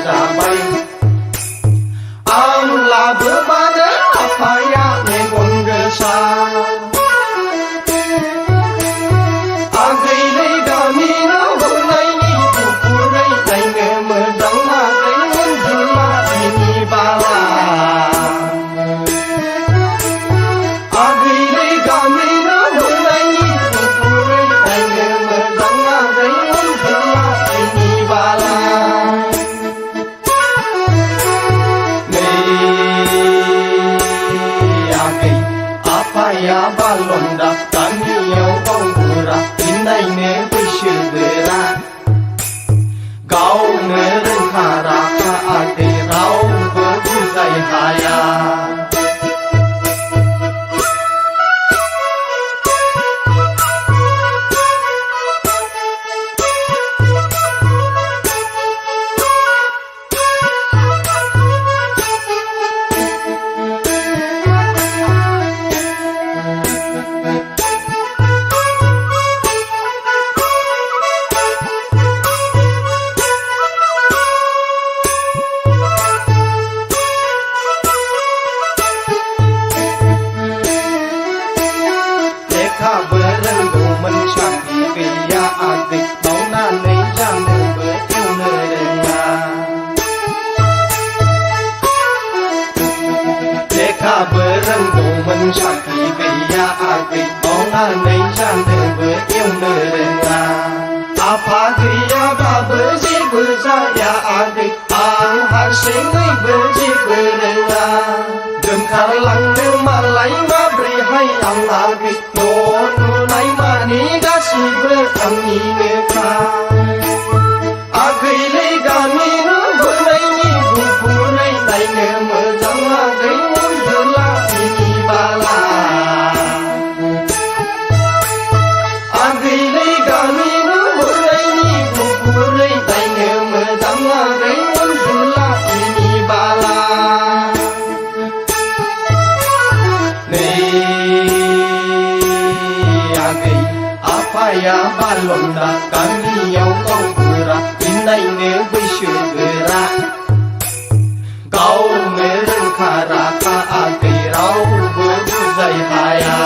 जाबाय आंलाबो मानो आफाया मेगन गोसा आगैलै गामिनो हरनायनि गुफुरै नायनो मोजां आगै उन्दुला बिनि बाला आगैलै गामिनो हरनायनि गुफुरै नायनो मोजां आगै उन्दुला बिनि बाला आफाया बालन्दा गामियाव गावबुरा इनायनो बैसोगोरा गावनो रोंखा राखा आगै रावबो बुजाय हाया साख्रि गैया आगै मावनानै जानोबो एवनो रोङा लेखाबो रोंगौमोन साख्रि गैया आगै मावनानै जानोबो एवनो रोङा आफा गैयाबाबो जेबो जाया आगै आं हारसिङैबो जेबो रोङा दोनखारलांनो मालाय माब्रैहाय आं आगै न' नुनाय मानि गासिबो आंनिनोखा आगैलै गामिनो हरनायनि गुफुरै नायनो मोजां आगै उन्दुला बिनि बाला आगैलै गामिनो हरनायनि गुफुरै नायनो मोजां आगै उन्दुला बिनि बाला आफाया बालन्दा गामियाव गावबुरा इनायनो बैसोगोरा गावनो रोंखा राखा आगै रावबो बुजाय हाया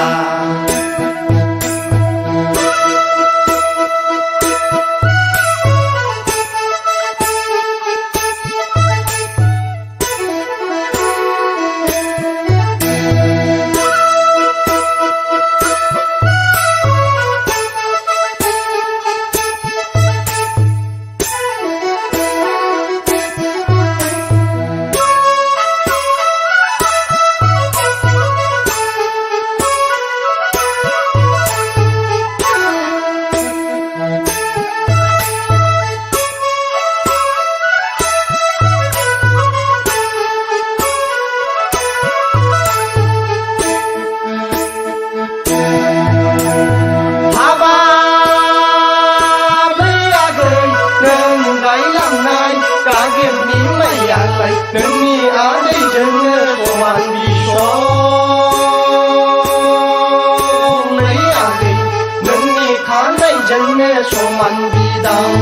नोंनि आदैजोंनो समान बिसं नै आगै नोंनि खानायजोंनो समान बिदां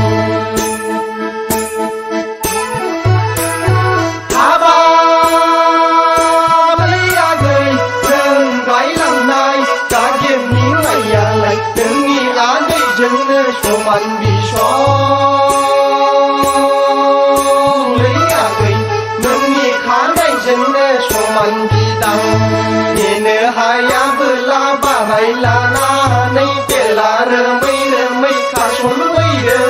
हाबालै आगै नों गायलांनाय गागेमनि माइयालाय नोंनि आदैजोंनो समान बिसं समान बिदां नेनो हायाबोला बाहाय लानानै बेला रोमै रोमै खासनबोयोलै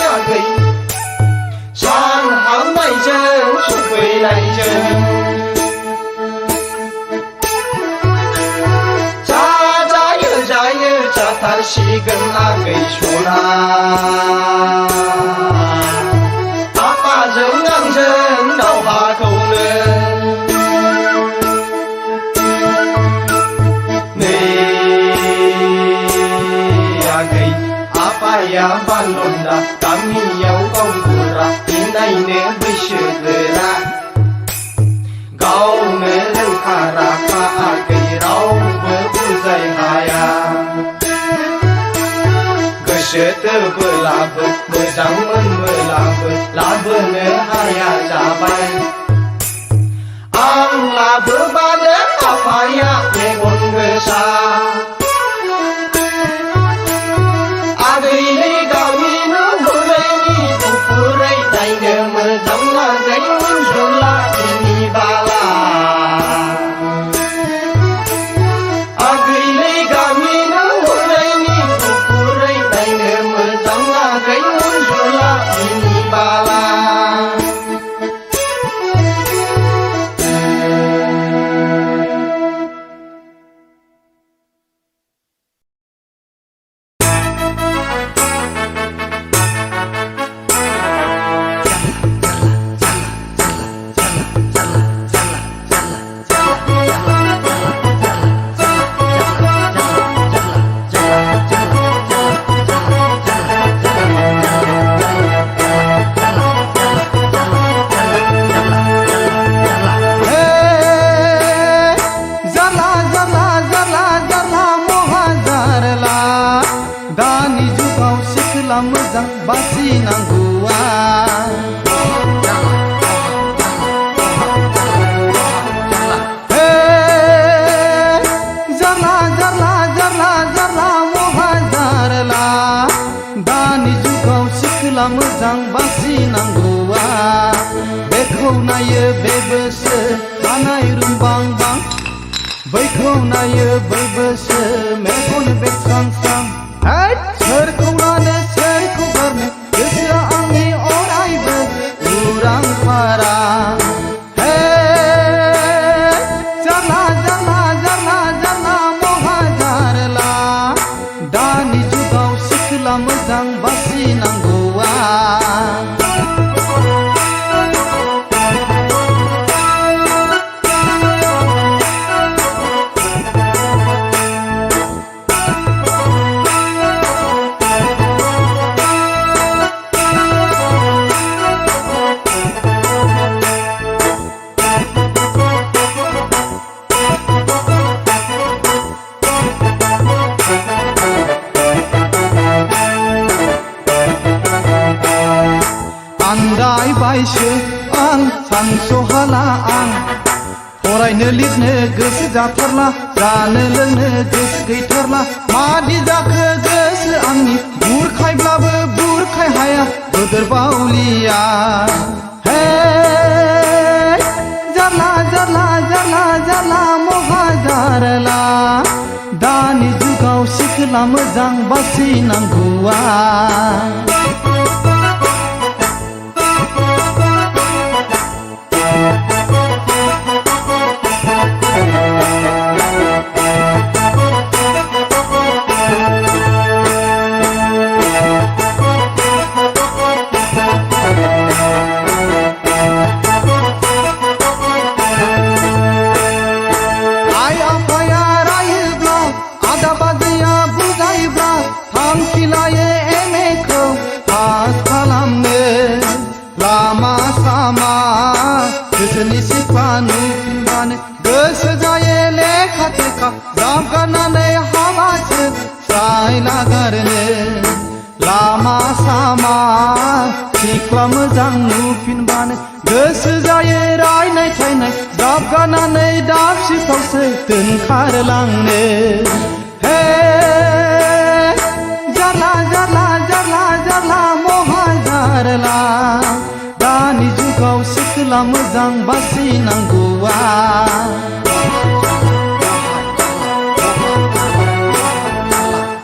आगै सान हाबनायजों सफैनायजों जाजायो जायो जाथारसिगोन आगै सना आफाजों आंजों दावहाखौनो नै आगै आफाया बालन्दा गामियाव गावबुरा इनायनो बैसोगोरा गावनो रोंखा राखा आगै रावबो बुजाय हाया गोसो थोबोलाबो मोजां मोनबोला लाबोनो हाया जाबाय आं लाबोबानो आफाया मेगन गोसा आगैलै गावनिनो बुरैनि गुफुरै नायनो मोजां लागै उनजुला बिनि बाला आगैलै गावनिनो बुरैनि गुफुरै नायनो मोजां लागै उनजुला बिनि बाला मोजां बासिनांगौआ हे जारला जारला जारला जारला महा जारला दानि जुगाव सिख्ला मोजां बासिनांगौआ बेखौ नायो बेबोसो हानाय रुंबांबां बैखौ नायो बैबोसो मेगन बेरस्रांस्रां सोरखौ लानो सोरखौ गारनो गोसोआ आंनि अरायबो उरां फारां हे जारला जारला जारला जारला महा जारला दानि जुगाव सिख्ला मोजां बासिनांगौआ आन्दायबायसो आं सानस'हाला आं फरायनो लिरनो गोसो जाथारला जानो लोंनो गोसो गैथारला मादि जाखो गोसो आंनि बुरखायब्लाबो बुरखाय हाया गोदोर बावलिया हे जारला जारला जारला जारला महा जारला दानि जुगाव सिख्ला मोजां बासिनांगौआ लामा सामा गोसोनि सिफा नुफिनबानो गोसो जायो लेखा थेखा ज्राब गारनानै हाबासो स्राय नागारनो लामा सामा सिख्ला मोजां नुफिनबानो गोसो जायो रायनाय थायनाय ज्राब गारनानै दाबसिफ्रावसो दोनखारलांनो हे जारला जारला जारला जारला महा जारला दानि जुगाव सिख्ला मोजां बासिनांगौआ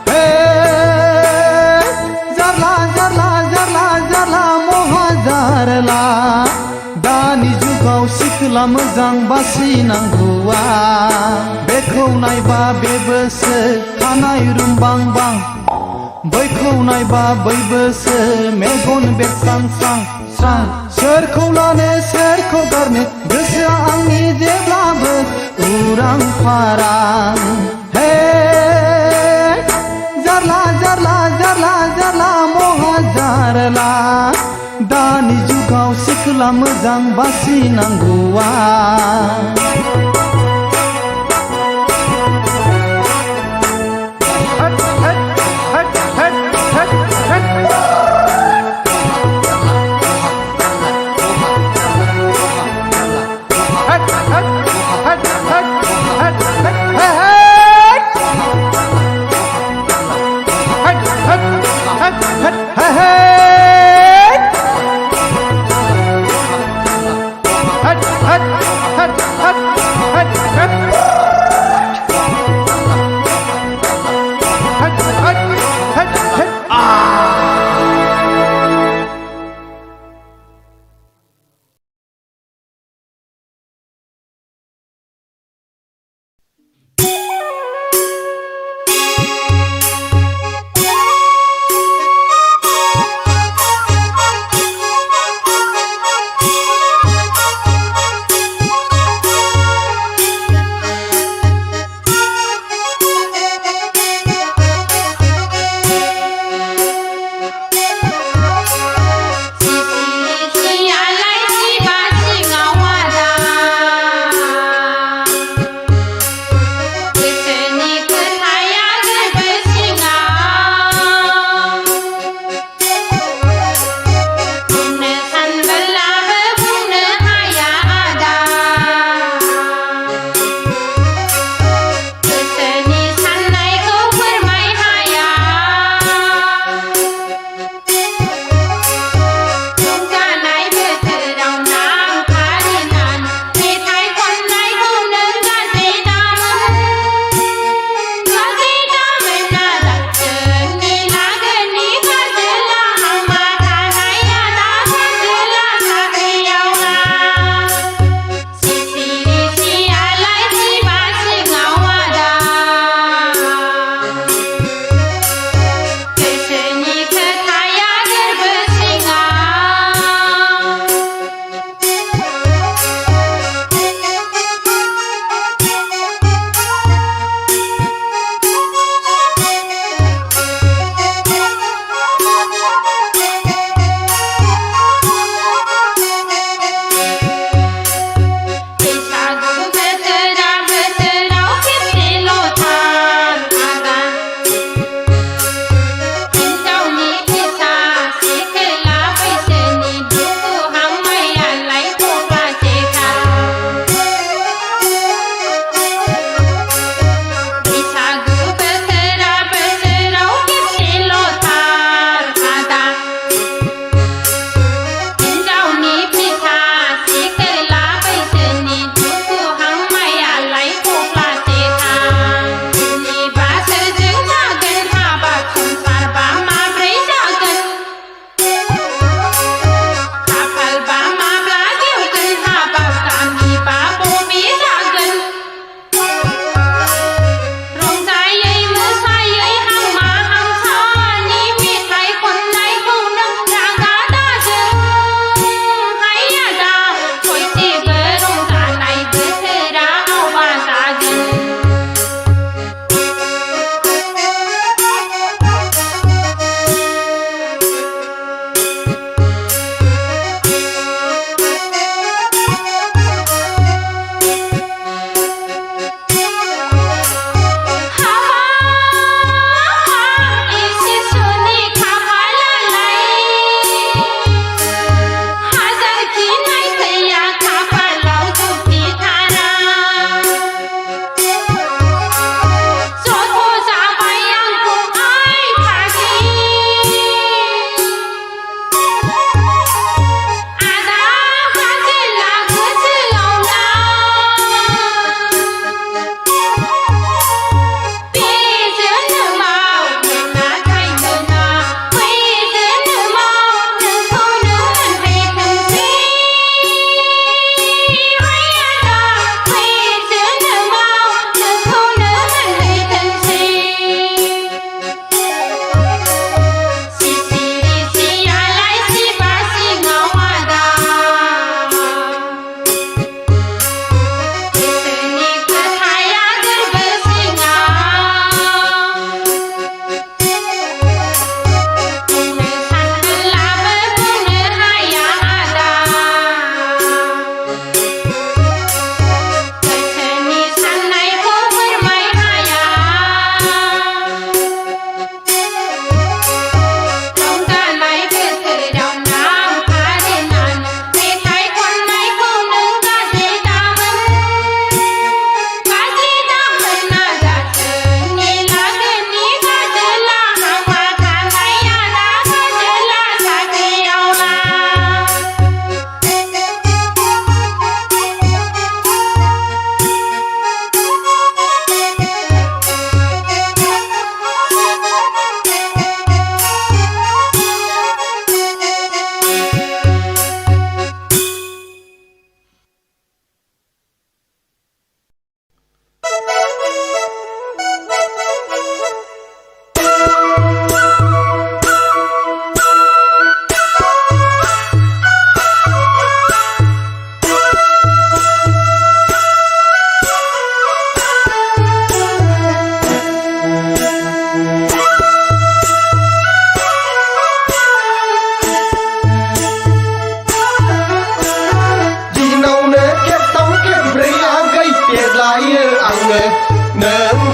हे जारला जारला जारला जारला महा जारला दानि जुगाव सिख्ला मोजां बासिनांगौआ बेखौ नायबा बेबोसो खानाय रुंबांबां बैखौ नायबा बैबोसो मेगन बेरस्रांस्रां स्रां सोरखौ लानो सोरखौ गारनो गोसोआ आंनि जेब्लाबो उरां फारां हे जारला जारला जारला जारला महा जारला दानि जुगाव सिख्ला मोजां बासिनांगौआ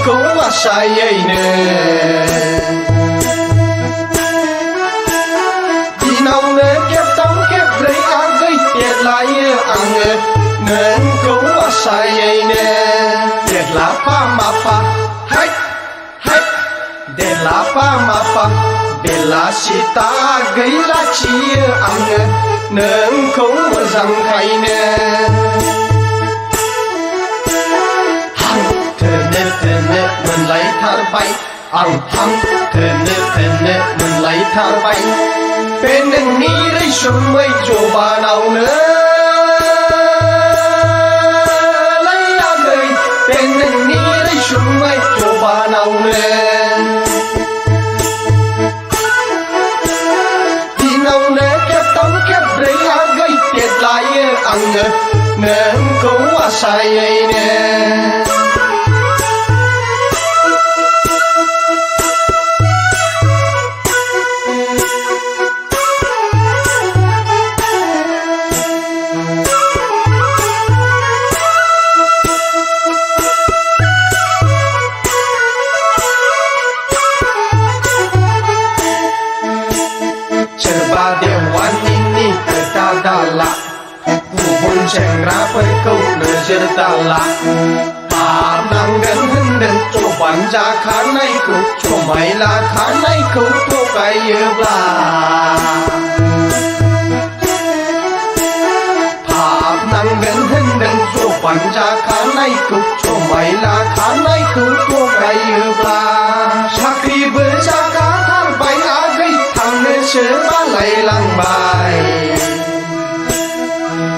nengko masayayne Dinaune kep tong kep rei agai tiệt lại ange nengko masayayne tiệt la pa ma pa hai hai tiệt la pa ma pa bela sita agai la chia ange nengko mazang khaine mình lấy thar bay ang hang thene mình lấy thar bay bên nâng ní lấy sum mây cho bà nào nữa lấy à người bên nâng ní lấy sum mây cho bà nào nữa đi nào nữa kẹp tống kẹp rây à gây tiệt lại ang nên cũng à sai nè Sengra pai kau nejer dala Nang den henden coban ja khanai ku comai la khanai ku to kai bla Nang den henden coban ja khanai ku comai la khanai ku to kai bla Sakri be ja ka thar bai a gai thang ne se ba lai lang bai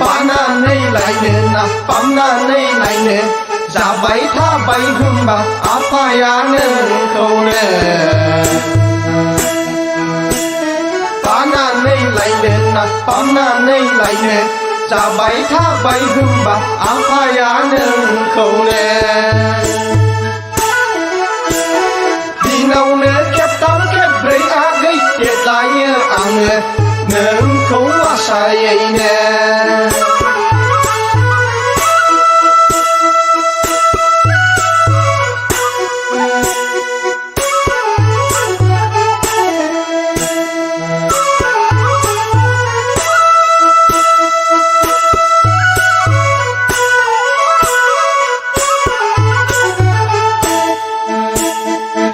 Pana nay lại nè na pana nay lại nè giả bay tha bay hum ba apaya nè câu nè Pana nay lại nè na pana nay lại nè giả bay tha bay hum ba apaya nè câu nè đi nào nè kẹp tao kẹp rây a gây tiệt lại ang nè câu a sai nè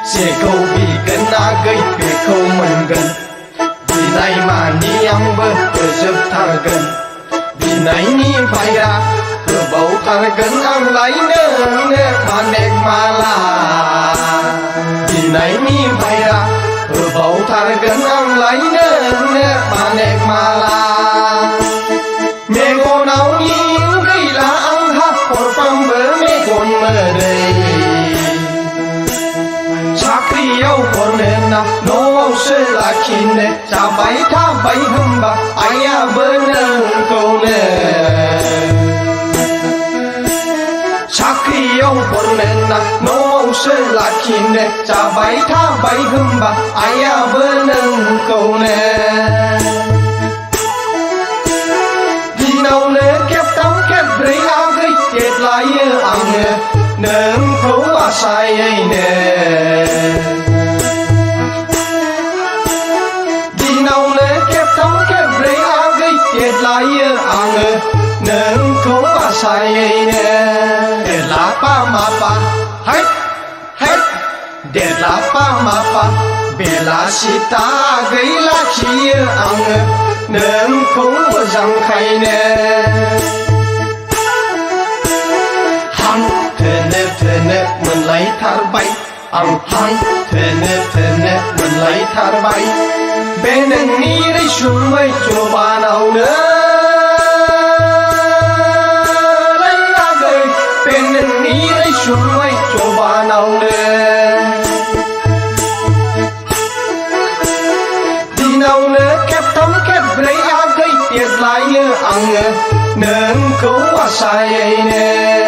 Sẽ câu bị gần á gây về câu mình gần Vì này mà ni ăn bơ ở giúp thar gần Vì này ni phải ra ở bầu thar gần ăn lấy nơ nè mà nẹt mà là Vì này ni phải ra ở bầu thar gần ăn lấy nơ nè mà nẹt mà là Mẹ con áo nhìn gây là ăn hấp Còn phăng bơ mẹ con mơ đây Sakriau konena no se la kine cha bai tha bai hamba aya benang kone Sakriau konena no se la kine cha bai tha bai hamba aya benang kone Đi nào nè kẹp tắm kẹp rây a gây tiệt lại ang nâng khấu a sai nè Đi nào nè kẹp tắm kẹp rây a gây tiệt lại ang nâng khấu a sai nè Để lá pa ma pa hết hết Để lá pa ma pa Bê la sita gây la chi ang nâng khấu răng khay nè Thene mình lấy thar bay ang hang thene mình lấy thar bay bên anh ni đây xuống mây cho bà nào nữa lấy ra đời bên anh ni đây xuống mây cho bà nào nữa đi nào nữa kẹp tắm kẹp lấy a gây tiệt lại ang nâng cố a sai nè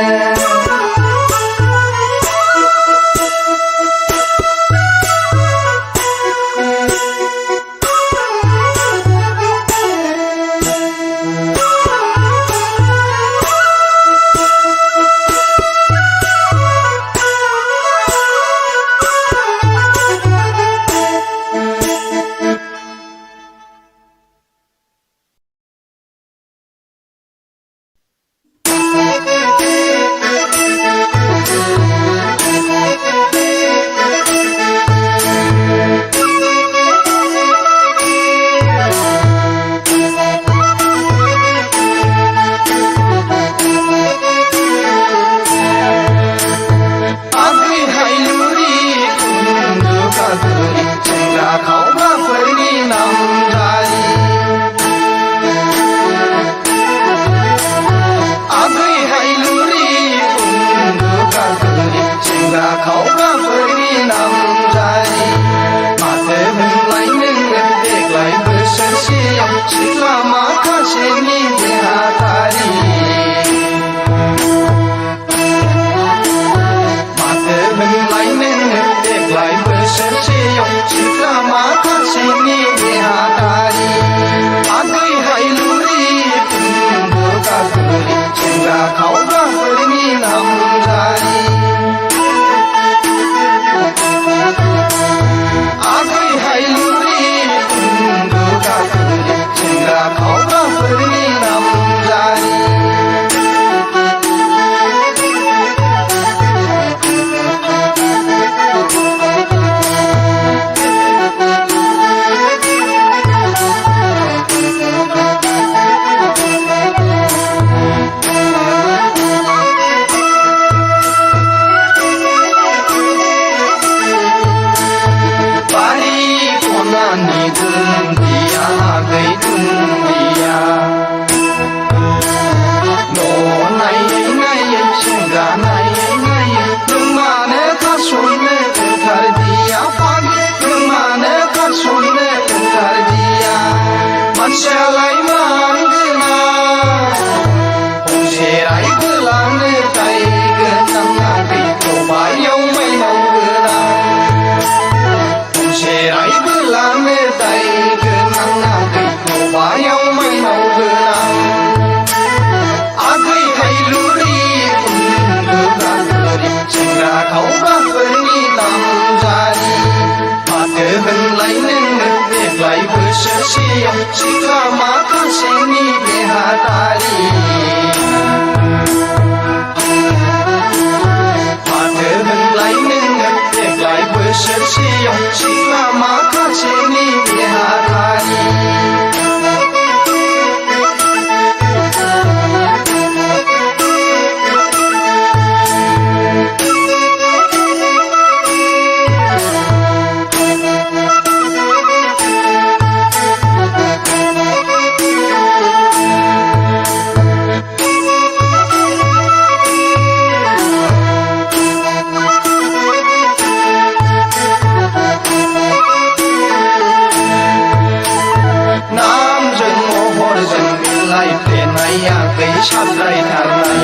आगै साबद्रायथारनाय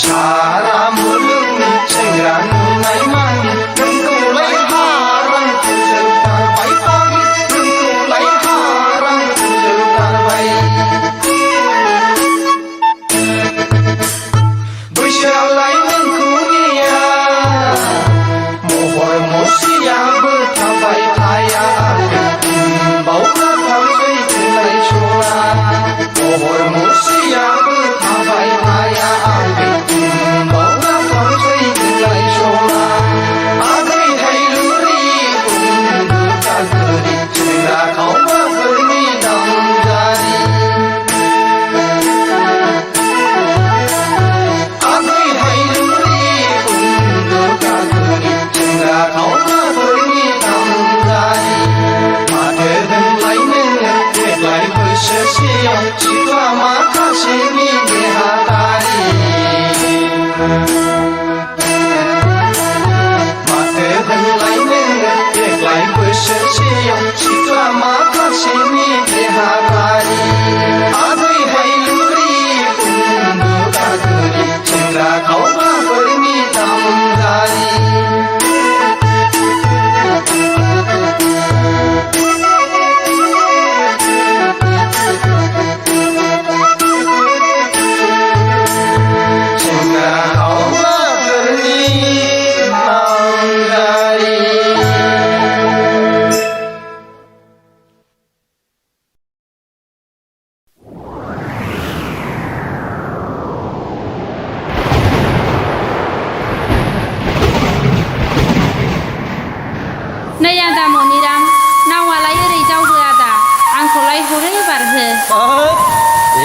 सारा मुलुगनि सेंग्रा नुनाय मानि नोंखौलाय हारां फोजोबथारबाय फाग्लि नोंखौलाय हारां फोजोबथारबाय बैसोआलाय नोंखौ नेया महर मुस्रियाबो थाबाय थाया बावखा थांसै जोंलाय सना महर मुस्रियाबो थाबाय थाया बावखा थांसै जोंलाय सना आगै हायलुरि उन्दु गागोरि सेंग्रा खावबाफोरनि नामजारि आगै हायलुरि उन्दु गागोरि सेंग्रा खावबाफोरनि नामजारि माथो होनलाय नोङो देग्लाय बोसोरसेयाव सिख्ला माखासेनि देहादारि माथो होनलाय नोङो देग्लाय बोसोरसेयाव सिख्ला माखासेनि देहादारि आगै हायलुरि उन्दु गागोरि सेंग्रा खावबाफोरनि नामजारि सेंग्रा खावबाफोरनि नामजारि नै आदा मनिराम नावालाय ओरै जावहो आदा आंखौलाय हरै बारहो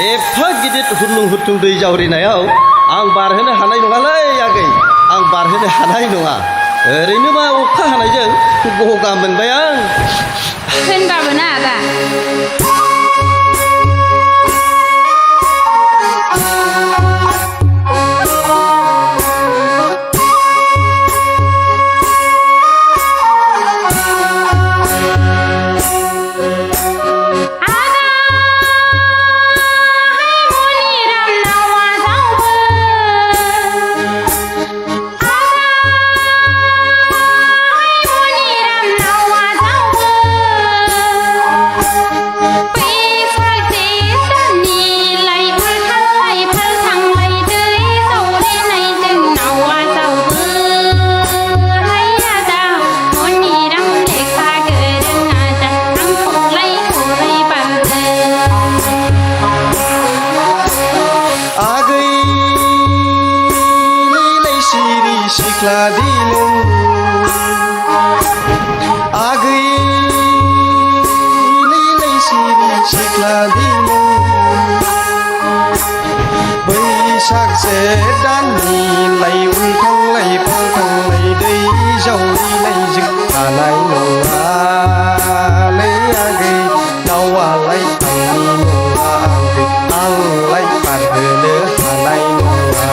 एफा गिदिर हुरलुं हुरथुं दै जावरिनायाव आं बारहोनो हानाय नङालै आगै आं बारहोनो हानाय नङा ओरैनोबा अखा हानायजों गगा मोनबाय आं होनबाबो ना आदा सिख्ला दिनों आगै लैलै सिरि सिख्ला दिनों बैसाग जेठ दाननि लाइ उल्थांलाय फाल्थांलाय दै जावरिनायजों हानाय नङालै आगै नावालाय आंनि नङा आगै आंलाय बारहोनो हानाय नङा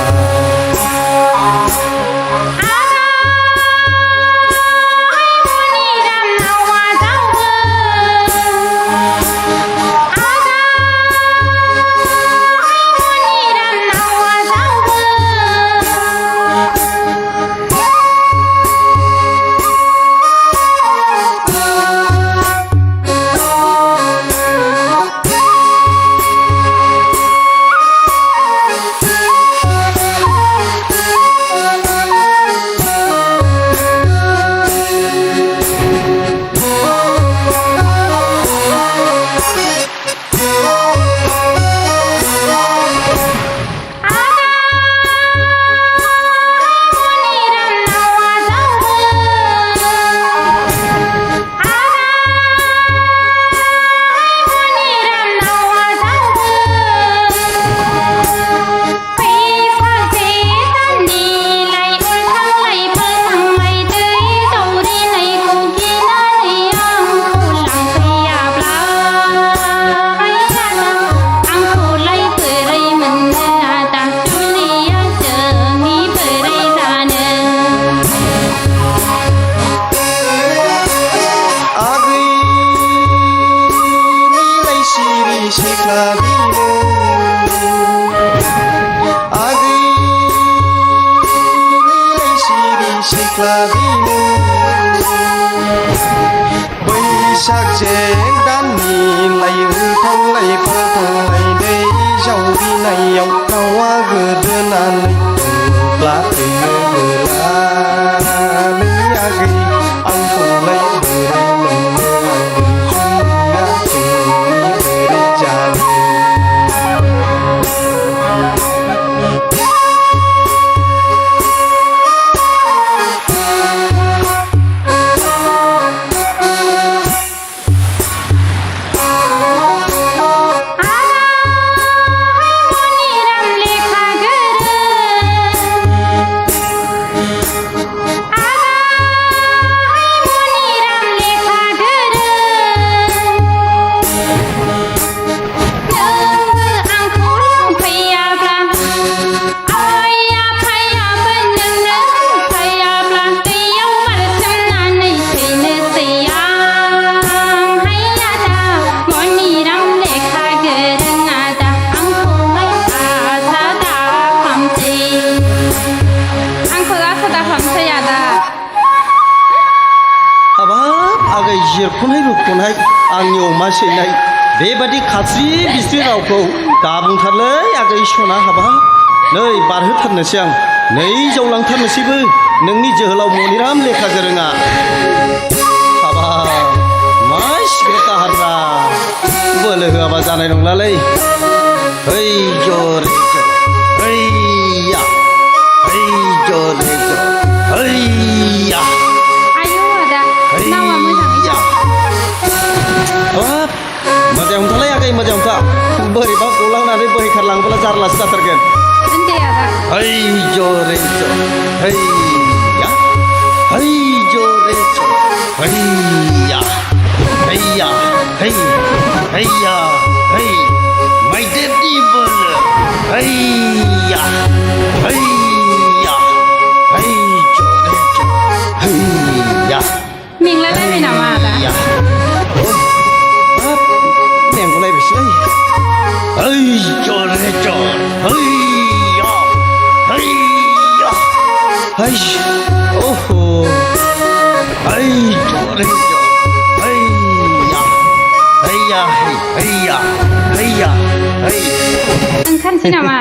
सिख्ला बिनो आगै सिरि सिख्ला बिनो बैसाग जेठ दाननि लाइउथांलाय फाथांलाय दै जावरिनायाव दाउआ गोदोनानै ब्ला फैनो बोलालै आगै आंखौलाय बोरै मोननो जुलिया जोंनि बोरै जानो जिरख'नाय रुख'नाय आंनि अमा सैनाय बेबादि खास्रि बिस्रि रावखौ दा बुंथारलै आगै सना हाबा नै बारहोथारनोसै आं नै जावलांथारनोसैबो नोंनि जोहोलाव मनिराम लेखा गोरोङा हाबा मा सिग्रेट दाहाररा बोलो होआबा जानाय नंलालै ओइ जरे जर ओइया ओइ जरे जर ओइया आयौ आदा नावा मोजाङै जाव मोजां हमथालाय आगै मोजां हमथा बोरैबा गलांनानै बोहैखारलांब्ला जारलासो जाथारगोन दे आदा ओइ जरे जर हैया है जरे जर हैया हैया है हैया है मैदेरनि बोलो हैया हैया है जरे जर हैया मेंलायलायबाय नामा आदा मेंगलायबायसैलै ओइ जरे जर हैया हैया है ओहो है जरे जर हैया हैया हैया हैया है ओंखारनोसै नामा